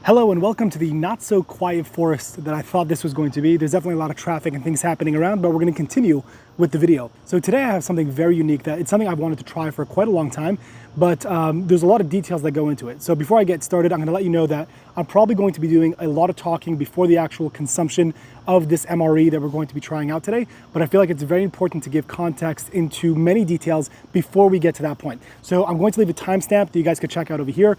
Hello and welcome to the not so quiet forest that I thought this was going to be. There's definitely a lot of traffic and things happening around, but we're going to continue with the video. So today I have something very unique that it's something I've wanted to try for quite a long time, but there's a lot of details that go into it. So before I get started, I'm going to let you know that I'm probably going to be doing a lot of talking before the actual consumption of this MRE that we're going to be trying out today, but I feel like it's very important to give context into many details before we get to that point. So I'm going to leave a timestamp that you guys could check out over here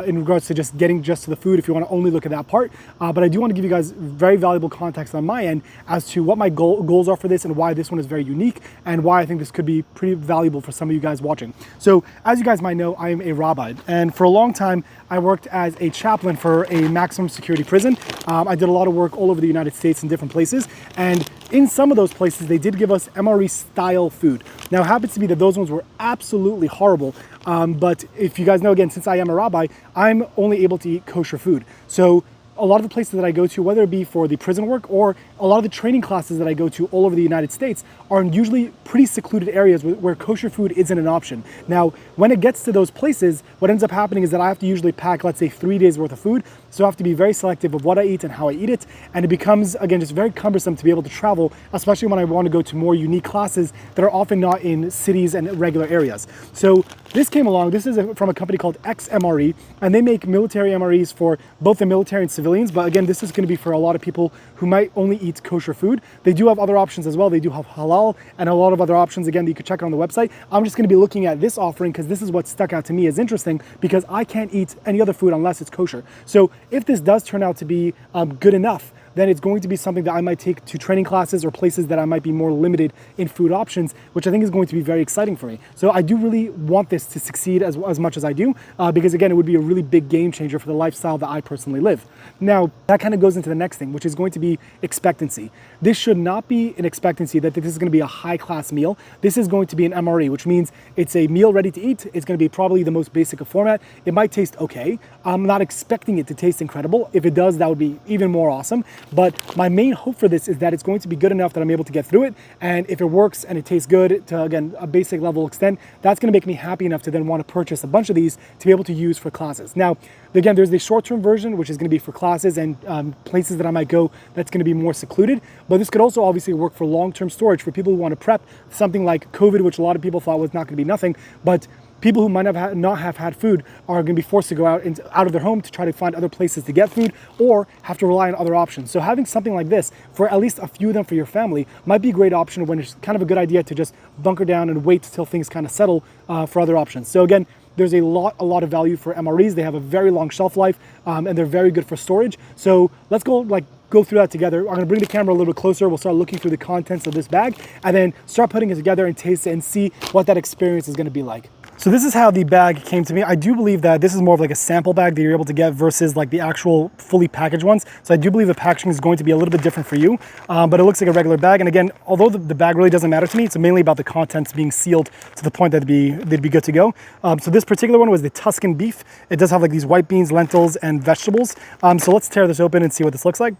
in regards to just getting to the food if you want to only look at that part. But I do want to give you guys very valuable context on my end as to what my goals are for this and why this one is very unique and why I think this could be pretty valuable for some of you guys watching. So as you guys might know, I am a rabbi, and for a long time I worked as a chaplain for a maximum security prison. I did a lot of work all over the United States in different places, and in some of those places they did give us MRE style food. Now it happens to be that those ones were absolutely horrible, but if you guys know, again, since I am a rabbi, I'm only able to eat kosher food. So a lot of the places that I go to, whether it be for the prison work or a lot of the training classes that I go to all over the United States, are usually pretty secluded areas where kosher food isn't an option. Now, when it gets to those places, what ends up happening is that I have to usually pack, let's say, 3 days worth of food. So I have to be very selective of what I eat and how I eat it. And it becomes, again, just very cumbersome to be able to travel, especially when I want to go to more unique classes that are often not in cities and regular areas. So this came along. This is from a company called XMRE, and they make military MREs for both the military and civilians. But again, this is going to be for a lot of people who might only eat kosher food. They do have other options as well. They do have halal and a lot of other options, again, that you could check out on the website. I'm just going to be looking at this offering because this is what stuck out to me as interesting, because I can't eat any other food unless it's kosher. So if this does turn out to be good enough, then it's going to be something that I might take to training classes or places that I might be more limited in food options, which I think is going to be very exciting for me. So I do really want this to succeed as much as I do, because again, it would be a really big game changer for the lifestyle that I personally live. Now, that kind of goes into the next thing, which is going to be expectancy. This should not be an expectancy that this is going to be a high-class meal. This is going to be an MRE, which means it's a meal ready to eat. It's going to be probably the most basic of format. It might taste okay. I'm not expecting it to taste incredible. If it does, that would be even more awesome. But my main hope for this is that it's going to be good enough that I'm able to get through it. And if it works and it tastes good to, again, a basic level extent, that's going to make me happy enough to then want to purchase a bunch of these to be able to use for classes. Now, again, there's the short-term version, which is going to be for classes and places that I might go that's going to be more secluded. But this could also obviously work for long-term storage for people who want to prep something like COVID, which a lot of people thought was not going to be nothing. But people who might not have had food are going to be forced to go out of their home to try to find other places to get food or have to rely on other options. So having something like this for at least a few of them for your family might be a great option when it's kind of a good idea to just bunker down and wait till things kind of settle for other options. So again, there's a lot of value for MREs. They have a very long shelf life, and they're very good for storage. So let's go through that together. I'm gonna bring the camera a little bit closer. We'll start looking through the contents of this bag and then start putting it together and taste it and see what that experience is gonna be like. So this is how the bag came to me. I do believe that this is more of like a sample bag that you're able to get versus like the actual fully packaged ones. So I do believe the packaging is going to be a little bit different for you, but it looks like a regular bag. And again, although the bag really doesn't matter to me, it's mainly about the contents being sealed to the point that they'd be good to go. So this particular one was the Tuscan beef. It does have like these white beans, lentils, and vegetables. So let's tear this open and see what this looks like.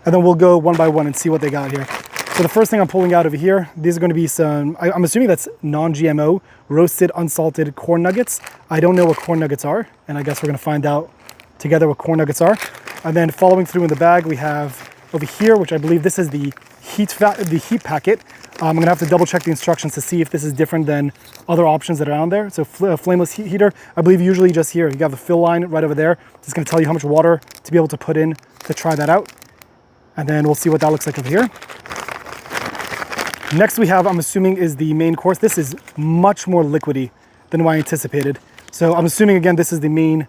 And then we'll go one by one and see what they got here. So the first thing I'm pulling out over here, these are going to be some, I'm assuming that's non-GMO, roasted, unsalted corn nuggets. I don't know what corn nuggets are, and I guess we're going to find out together what corn nuggets are. And then following through in the bag, we have over here, which I believe this is the heat packet. I'm going to have to double check the instructions to see if this is different than other options that are on there. So flameless heat heater, I believe usually just here, you have the fill line right over there. It's going to tell you how much water to be able to put in to try that out. And then we'll see what that looks like over here. Next we have, I'm assuming, is the main course. This is much more liquidy than what I anticipated. So I'm assuming, again, this is the main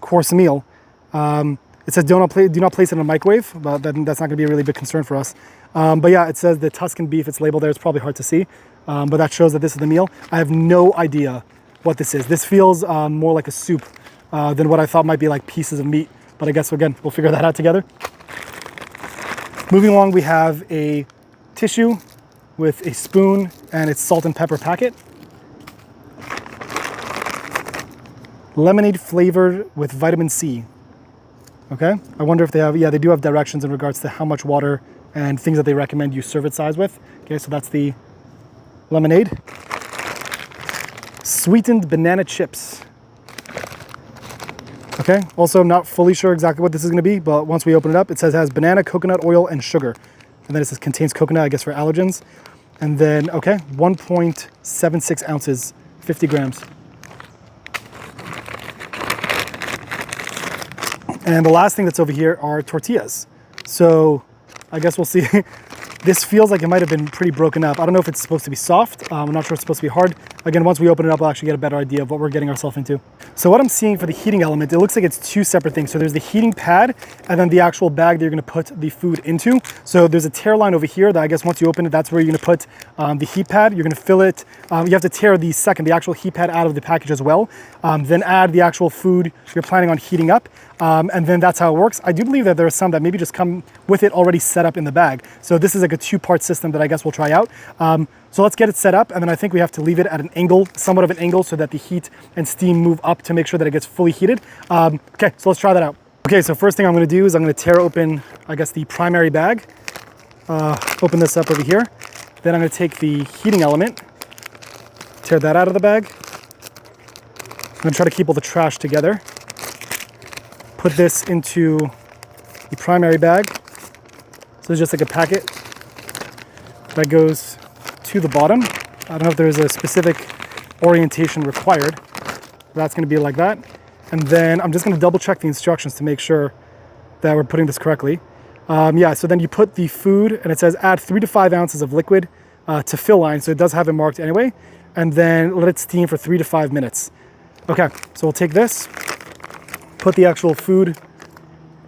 course meal. It says do not place it in a microwave, but that's not going to be a really big concern for us. But yeah, it says the Tuscan beef, it's labeled there. It's probably hard to see, but that shows that this is the meal. I have no idea what this is. This feels more like a soup than what I thought might be like pieces of meat. But I guess, again, we'll figure that out together. Moving along, we have a tissue with a spoon and its salt and pepper packet. Lemonade flavored with vitamin C. Okay, I wonder if they have, yeah, they do have directions in regards to how much water and things that they recommend you serve it size with. Okay, so that's the lemonade. Sweetened banana chips. Okay, also I'm not fully sure exactly what this is gonna be, but once we open it up, it says it has banana, coconut oil, and sugar. And then it says contains coconut, I guess for allergens. And then, okay, 1.76 ounces, 50 grams. And the last thing that's over here are tortillas. So I guess we'll see. This feels like it might have been pretty broken up. I don't know if it's supposed to be soft. I'm not sure it's supposed to be hard. Again, once we open it up, we'll actually get a better idea of what we're getting ourselves into. So what I'm seeing for the heating element, it looks like it's two separate things. So there's the heating pad and then the actual bag that you're gonna put the food into. So there's a tear line over here that I guess once you open it, that's where you're gonna put the heat pad. You're gonna fill it. You have to tear the actual heat pad out of the package as well. Then add the actual food you're planning on heating up. And then that's how it works. I do believe that there are some that maybe just come with it already set up in the bag. So this is like a two-part system that I guess we'll try out. So let's get it set up, and then I think we have to leave it at an angle, somewhat of an angle, so that the heat and steam move up to make sure that it gets fully heated. Okay, so let's try that out. Okay, so first thing I'm gonna do is I'm gonna tear open, I guess, the primary bag. Open this up over here. Then I'm gonna take the heating element, tear that out of the bag. I'm gonna try to keep all the trash together. Put this into the primary bag. So it's just like a packet that goes to the bottom. I don't know if there's a specific orientation required. That's gonna be like that. And then I'm just gonna double check the instructions to make sure that we're putting this correctly. Yeah, so then you put the food and it says add 3 to 5 ounces of liquid to fill line. So it does have it marked anyway. And then let it steam for 3 to 5 minutes. Okay, so we'll take this, put the actual food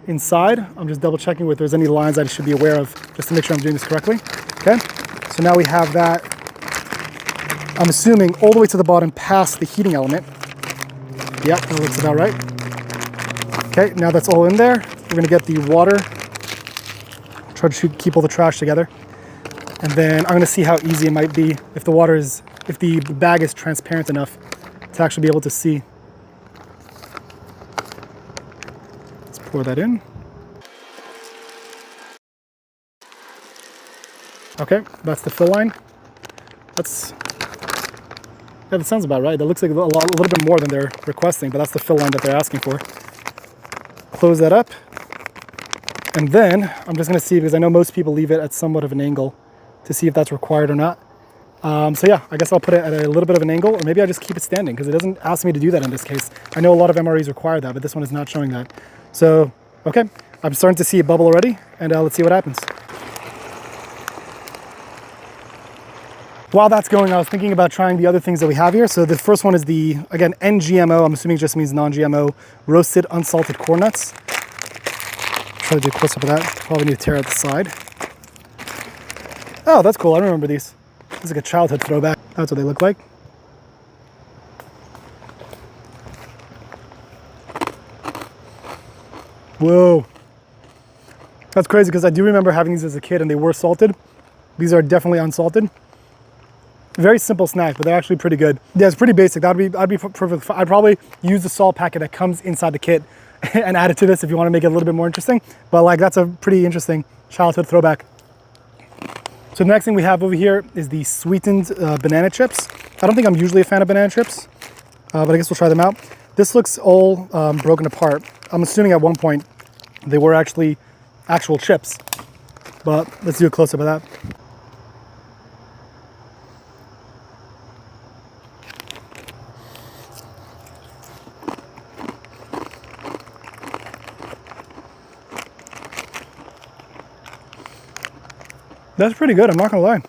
inside. I'm just double checking if there's any lines I should be aware of just to make sure I'm doing this correctly. Okay, so now we have that, I'm assuming, all the way to the bottom past the heating element. Yep, that looks about right. Okay, now that's all in there. We're gonna get the water, try to keep all the trash together. And then I'm gonna see how easy it might be if the bag is transparent enough to actually be able to see. Let's pour that in. Okay, that's the fill line. Yeah, that sounds about right. That looks like a little bit more than they're requesting, but that's the fill line that they're asking for. Close that up. And then I'm just gonna see, because I know most people leave it at somewhat of an angle to see if that's required or not. So yeah, I guess I'll put it at a little bit of an angle, or maybe I just keep it standing because it doesn't ask me to do that in this case. I know a lot of MREs require that, but this one is not showing that. So, okay, I'm starting to see a bubble already, and let's see what happens. While that's going, I was thinking about trying the other things that we have here. So the first one is the, again, NGMO, I'm assuming it just means non-GMO, roasted unsalted corn nuts. Try to do a close up of that. Probably need to tear out the side. Oh, that's cool, I remember these. This is like a childhood throwback. That's what they look like. Whoa. That's crazy because I do remember having these as a kid and they were salted. These are definitely unsalted. Very simple snack, but they're actually pretty good. Yeah, it's pretty basic. I'd be perfect. I'd probably use the salt packet that comes inside the kit and add it to this if you want to make it a little bit more interesting. But like, that's a pretty interesting childhood throwback. So the next thing we have over here is the sweetened banana chips. I don't think I'm usually a fan of banana chips, but I guess we'll try them out. This looks all broken apart. I'm assuming at one point they were actually actual chips, but let's do a close-up of that. That's pretty good, I'm not gonna lie.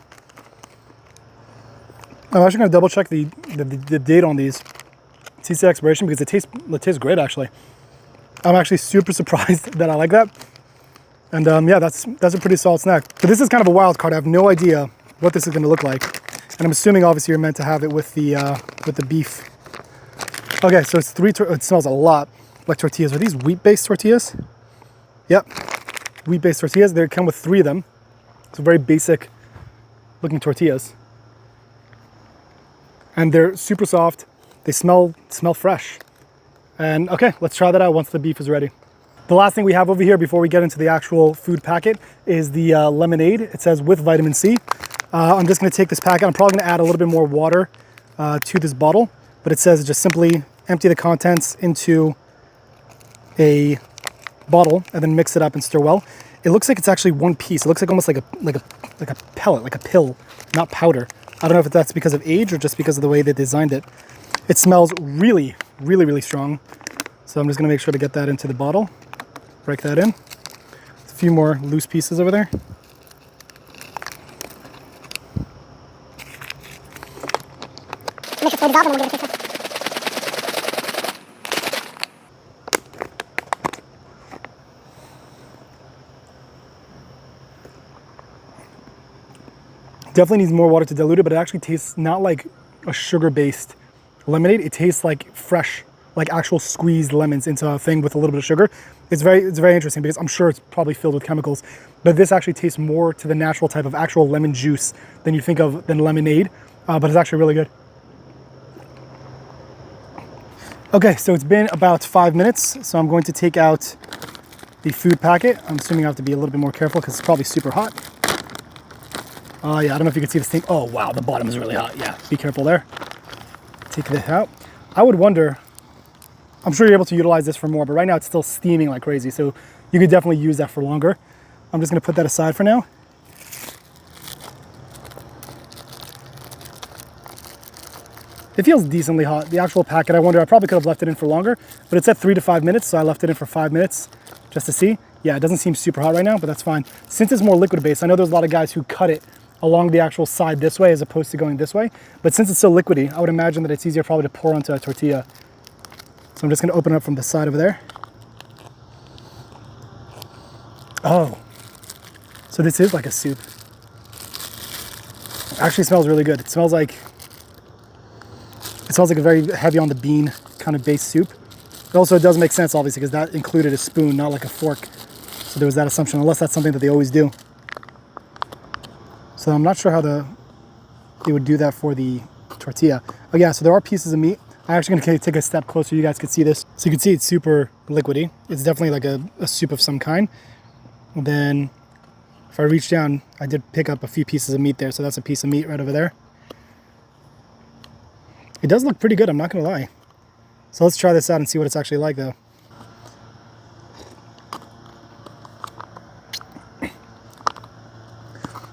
I'm actually gonna double check the date on these. See the expiration because it tastes great actually. I'm actually super surprised that I like that. And yeah, that's a pretty solid snack. But this is kind of a wild card. I have no idea what this is gonna look like. And I'm assuming obviously you're meant to have it with the beef. Okay, so it's it smells a lot like tortillas. Are these wheat-based tortillas? Yep, wheat-based tortillas. They come with 3 of them. So very basic looking tortillas. And they're super soft. They smell fresh. And okay, let's try that out once the beef is ready. The last thing we have over here before we get into the actual food packet is the lemonade. It says with vitamin C. I'm just gonna take this packet. I'm probably gonna add a little bit more water to this bottle, but it says just simply empty the contents into a bottle and then mix it up and stir well. It looks like it's actually one piece. It looks like almost like a pellet, like a pill, not powder. I don't know if that's because of age or just because of the way they designed it. It smells really, really, really strong. So I'm just gonna make sure to get that into the bottle. Break that in. A few more loose pieces over there. Definitely needs more water to dilute it, but it actually tastes not like a sugar-based lemonade. It tastes like fresh, like actual squeezed lemons into a thing with a little bit of sugar. It's very interesting because I'm sure it's probably filled with chemicals, but this actually tastes more to the natural type of actual lemon juice than you think of than lemonade, but it's actually really good. Okay, so it's been about 5 minutes, so I'm going to take out the food packet. I'm assuming I have to be a little bit more careful because it's probably super hot. Yeah, I don't know if you can see this thing. Oh, wow, the bottom is really hot. Yeah, be careful there. Take this out. I would wonder, I'm sure you're able to utilize this for more, but right now it's still steaming like crazy, so you could definitely use that for longer. I'm just gonna put that aside for now. It feels decently hot. The actual packet, I wonder, I probably could have left it in for longer, but it said 3 to 5 minutes, so I left it in for 5 minutes just to see. Yeah, it doesn't seem super hot right now, but that's fine. Since it's more liquid based, I know there's a lot of guys who cut it along the actual side this way as opposed to going this way, but since it's so liquidy, I would imagine that it's easier probably to pour onto a tortilla. So I'm just gonna open it up from the side over there. Oh, so this is like a soup. It actually smells really good. It smells like a very heavy on the bean kind of base soup. It also does make sense, obviously, because that included a spoon, not like a fork. So there was that assumption, unless that's something that they always do. So I'm not sure how they would do that for the tortilla. Oh yeah, so there are pieces of meat. I'm actually gonna take a step closer so you guys can see this. So you can see it's super liquidy. It's definitely like a soup of some kind. And then if I reach down, I did pick up a few pieces of meat there. So that's a piece of meat right over there. It does look pretty good, I'm not gonna lie. So let's try this out and see what it's actually like though.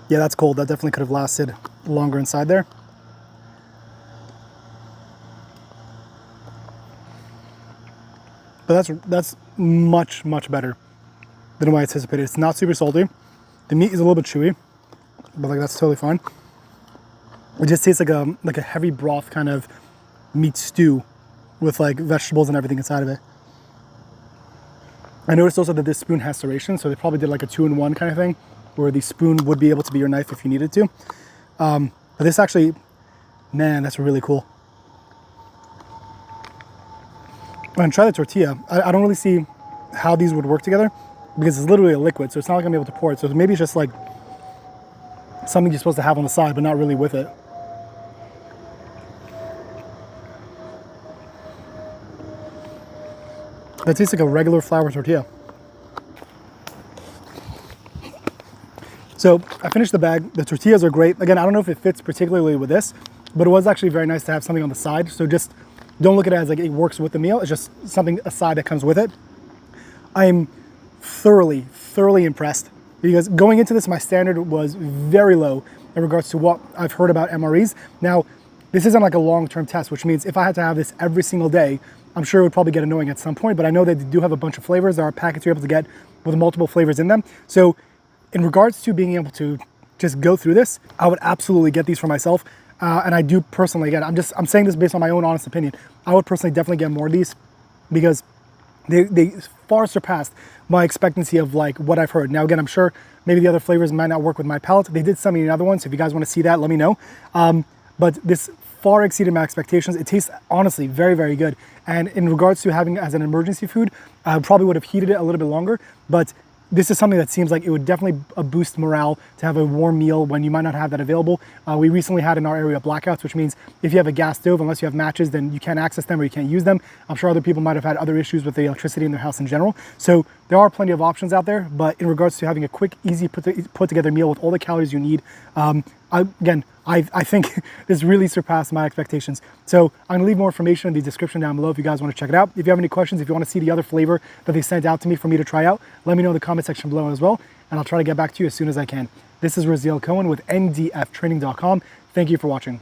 Yeah, that's cold. That definitely could have lasted longer inside there. But that's much, much better than what I anticipated. It's not super salty. The meat is a little bit chewy, but like that's totally fine. It just tastes like a heavy broth kind of meat stew with like vegetables and everything inside of it. I noticed also that this spoon has serration, so they probably did like a 2-in-1 kind of thing, where the spoon would be able to be your knife if you needed to. But this actually, man, that's really cool. I'm gonna try the tortilla. I don't really see how these would work together because it's literally a liquid, so it's not like I'm able to pour it. So maybe it's just like something you're supposed to have on the side, but not really with it. That tastes like a regular flour tortilla. So I finished the bag. The tortillas are great. Again, I don't know if it fits particularly with this, but it was actually very nice to have something on the side. So just don't look at it as like it works with the meal. It's just something aside that comes with it. I am thoroughly impressed because going into this, my standard was very low in regards to what I've heard about MREs. Now, this isn't like a long-term test, which means if I had to have this every single day, I'm sure it would probably get annoying at some point, but I know that they do have a bunch of flavors. There are packets you're able to get with multiple flavors in them. So in regards to being able to just go through this, I would absolutely get these for myself. And I do personally, again, I'm saying this based on my own honest opinion. I would personally definitely get more of these because they far surpassed my expectancy of like what I've heard. Now, again, I'm sure maybe the other flavors might not work with my palate. They did send me another one, so if you guys want to see that, let me know. But this far exceeded my expectations. It tastes honestly very good. And in regards to having it as an emergency food, I probably would have heated it a little bit longer, but this is something that seems like it would definitely boost morale to have a warm meal when you might not have that available. We recently had in our area blackouts, which means if you have a gas stove, unless you have matches, then you can't access them or you can't use them. I'm sure other people might have had other issues with the electricity in their house in general. So there are plenty of options out there, but in regards to having a quick, easy, put together meal with all the calories you need, I think this really surpassed my expectations. So I'm gonna leave more information in the description down below if you guys wanna check it out. If you have any questions, if you wanna see the other flavor that they sent out to me for me to try out, let me know in the comment section below as well, and I'll try to get back to you as soon as I can. This is Raziel Cohen with ndftraining.com. Thank you for watching.